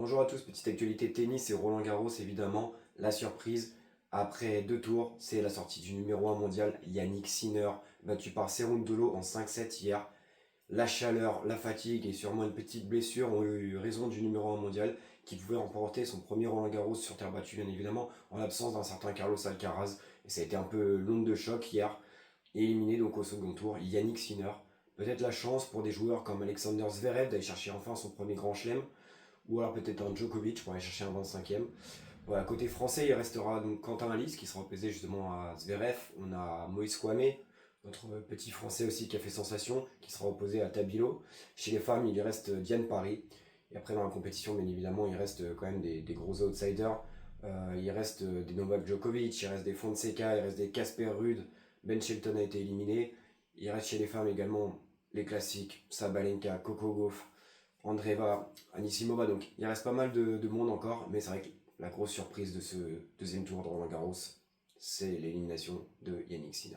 Bonjour à tous, petite actualité tennis et Roland Garros évidemment. La surprise, après 2 tours, c'est la sortie du numéro 1 mondial, Yannick Sinner, battu par Cerundolo en 5-7 hier. La chaleur, la fatigue et sûrement une petite blessure ont eu raison du numéro 1 mondial qui pouvait remporter son premier Roland Garros sur terre battue bien évidemment en l'absence d'un certain Carlos Alcaraz. Et ça a été un peu l'onde de choc hier, éliminé donc au second tour, Yannick Sinner. Peut-être la chance pour des joueurs comme Alexander Zverev d'aller chercher enfin son premier grand chelem ou alors peut-être un Djokovic pour aller chercher un 25e. Voilà, côté français, il restera donc Quentin Alice qui sera opposé justement à Zverev. On a Moïse Kouamé, notre petit français aussi qui a fait sensation, qui sera opposé à Tabilo. Chez les femmes, il reste Diane Paris. Et après, dans la compétition, bien évidemment, il reste quand même des gros outsiders. Il reste des Novak Djokovic, il reste des Fonseca, il reste des Casper Ruud. Ben Shelton a été éliminé. Il reste chez les femmes également les classiques, Sabalenka, Coco Gauff, Andreeva, Anisimova. Donc il reste pas mal de monde encore, mais c'est vrai que la grosse surprise de ce deuxième tour de Roland Garros, c'est l'élimination de Yannick Sinner.